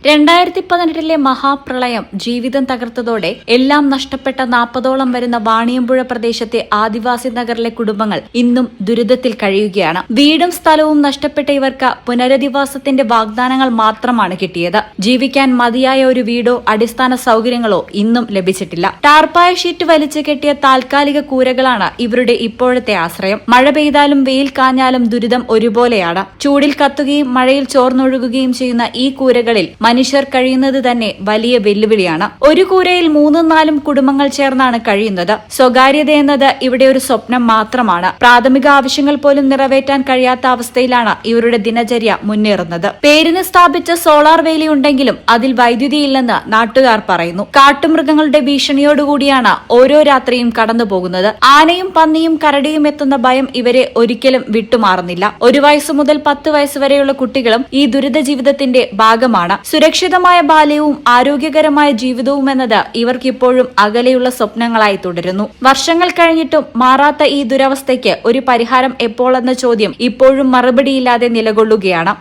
2018 മഹാപ്രളയം ജീവിതം തകർത്തതോടെ എല്ലാം നഷ്ടപ്പെട്ട 40ഓളം വരുന്ന വാണിയമ്പുഴ പ്രദേശത്തെ ആദിവാസി നഗറിലെ കുടുംബങ്ങൾ ഇന്നും ദുരിതത്തിൽ കഴിയുകയാണ്. വീടും സ്ഥലവും നഷ്ടപ്പെട്ട ഇവർക്ക് പുനരധിവാസത്തിന്റെ വാഗ്ദാനങ്ങൾ മാത്രമാണ് കിട്ടിയത്. ജീവിക്കാൻ മതിയായ ഒരു വീടോ അടിസ്ഥാന സൗകര്യങ്ങളോ ഇന്നും ലഭിച്ചിട്ടില്ല. ടാർപ്പായ ഷീറ്റ് വലിച്ചു കെട്ടിയ താൽക്കാലിക കൂരകളാണ് ഇവരുടെ ഇപ്പോഴത്തെ ആശ്രയം. മഴ പെയ്താലും വെയിൽ കാഞ്ഞാലും ദുരിതം ഒരുപോലെയാണ്. ചൂടിൽ കത്തുകയും മഴയിൽ ചോർന്നൊഴുകുകയും ചെയ്യുന്ന ഈ കൂരകളിൽ മനുഷ്യർ കഴിയുന്നത് തന്നെ വലിയ വെല്ലുവിളിയാണ്. ഒരു കൂരയിൽ 3-4 കുടുംബങ്ങൾ ചേർന്നാണ് കഴിയുന്നത്. സ്വകാര്യത എന്നത് ഇവിടെ ഒരു സ്വപ്നം മാത്രമാണ്. പ്രാഥമിക ആവശ്യങ്ങൾ പോലും നിറവേറ്റാൻ കഴിയാത്ത അവസ്ഥയിലാണ് ഇവരുടെ ദിനചര്യ മുന്നേറുന്നത്. പേരിന് സ്ഥാപിച്ച സോളാർ വേലി ഉണ്ടെങ്കിലും അതിൽ വൈദ്യുതിയില്ലെന്ന് നാട്ടുകാർ പറയുന്നു. കാട്ടുമൃഗങ്ങളുടെ ഭീഷണിയോടുകൂടിയാണ് ഓരോ രാത്രിയും കടന്നുപോകുന്നത്. ആനയും പന്നിയും കരടിയും എത്തുന്ന ഭയം ഇവരെ ഒരിക്കലും വിട്ടുമാറുന്നില്ല. 1 വയസ്സ് മുതൽ 10 വയസ്സ് വരെയുള്ള കുട്ടികളും ഈ ദുരിത ജീവിതത്തിന്റെ ഭാഗമാണ്. സുരക്ഷിതമായ ബാല്യവും ആരോഗ്യകരമായ ജീവിതവും എന്നത് ഇവർക്കിപ്പോഴും അകലെയുള്ള സ്വപ്നങ്ങളായി തുടരുന്നു. വർഷങ്ങൾ കഴിഞ്ഞിട്ടും മാറാത്ത ഈ ദുരവസ്ഥയ്ക്ക് ഒരു പരിഹാരം എപ്പോഴെന്ന ചോദ്യം ഇപ്പോഴും മറുപടിയില്ലാതെ നിലകൊള്ളുകയാണ്.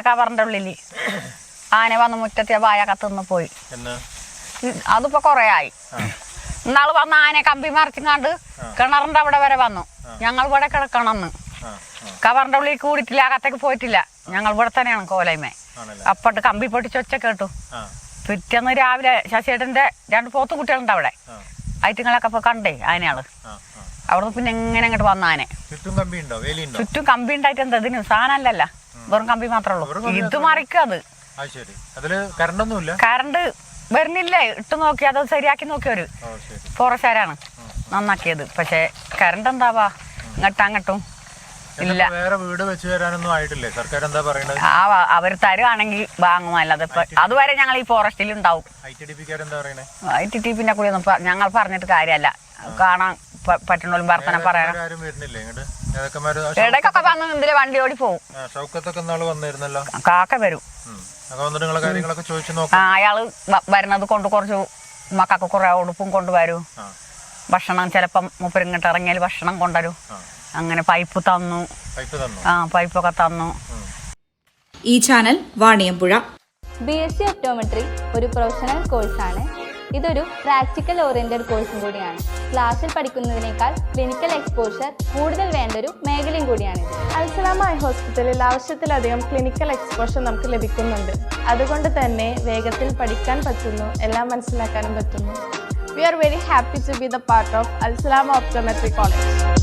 കവറിന്റെ ഉള്ളില് ആന വന്ന് മുറ്റത്തെ വായ കത്തുന്ന് പോയി. അതിപ്പോ കൊറേ ആയി. ഇന്നാള് വന്ന ആന കമ്പി മറിച്ചിങ്ങാണ്ട് കിണറിന്റെ അവിടെ വരെ വന്നു. ഞങ്ങൾ ഇവിടെ കിടക്കണമെന്ന് കവറിന്റെ ഉള്ളിൽ കൂടിയിട്ടില്ല, അകത്തേക്ക് പോയിട്ടില്ല. ഞങ്ങൾ ഇവിടെ തന്നെയാണ് കോലൈമേ. അപ്പട്ട് കമ്പി പൊട്ടിച്ച് ഒച്ച കേട്ടു. പിറ്റേന്ന് രാവിലെ ശശിയേട്ടന്റെ 2 പോത്തു കുട്ടികളുണ്ട് അവിടെ. ഐറ്റങ്ങളൊക്കെ ഇപ്പൊ കണ്ടേ ആനയാള്. അവിടുന്ന് പിന്നെ എങ്ങനെ അങ്ങോട്ട് വന്ന ആനെ. ചുറ്റും കമ്പി ഉണ്ടായിട്ട് എന്താ ഇതിന് സാധനമല്ലല്ല, വെറും കമ്പി മാത്രമേ ഉള്ളൂ. ഇത് മറിക്കത് കറണ്ട് വരുന്നില്ലേ. ഇട്ട് നോക്കി അത് ശരിയാക്കി നോക്കിയവര് ഫോറസ്റ്റുകാരാണ് നന്നാക്കിയത്. പക്ഷെ കറണ്ട് എന്താവാ അങ്ങട്ടും ഇല്ല. വീട് വെച്ച് തരാനൊന്നും ആയിട്ടില്ലേ? സർക്കാർ എന്താ പറയുന്നത്? അവർ തരുവാണെങ്കിൽ വാങ്ങുമല്ലാതെ അതുവരെ ഞങ്ങൾ ഈ ഫോറസ്റ്റിൽ ഉണ്ടാവും. ITTP-ന്റെ കൂടി ഒന്നും ഞങ്ങൾ പറഞ്ഞിട്ട് കാര്യമല്ല. കാണാൻ പറ്റണോലും വർത്തനം പറയാൻ ഇടയ്ക്കൊക്കെ വന്ന് ഇതിലെ വണ്ടി ഓടി പോവും. കാക്ക വരും. അയാള് വരുന്നത് കൊണ്ട് കുറച്ച് മക്കൾക്ക് കുറെ ഉടുപ്പും കൊണ്ടുവരും. ഭക്ഷണം ചിലപ്പം മുപ്പരിങ്ങോട്ട് ഇറങ്ങിയാൽ ഭക്ഷണം കൊണ്ടുവരും. അങ്ങനെ പൈപ്പ് തന്നു. പൈപ്പൊക്കെ തന്നു. ഈ ചാനൽ വാണിയമ്പുഴ. BSc ഒപ്റ്റോമെട്രി ഒരു പ്രൊഫഷണൽ കോഴ്സാണ്. ഇതൊരു പ്രാക്ടിക്കൽ ഓറിയന്റഡ് കോഴ്സും കൂടിയാണ്. ക്ലാസ്സിൽ പഠിക്കുന്നതിനേക്കാൾ ക്ലിനിക്കൽ എക്സ്പോഷർ കൂടുതൽ വേണ്ടൊരു മേഖലയും കൂടിയാണ്. അൽസലാമ ഐ ഹോസ്പിറ്റലിൽ ആവശ്യത്തിലധികം ക്ലിനിക്കൽ എക്സ്പോഷർ നമുക്ക് ലഭിക്കുന്നുണ്ട്. അതുകൊണ്ട് തന്നെ വേഗത്തിൽ പഠിക്കാൻ പറ്റുന്നു, എല്ലാം മനസ്സിലാക്കാനും പറ്റുന്നു. We are very happy to be the part of Al Salama Optometry College.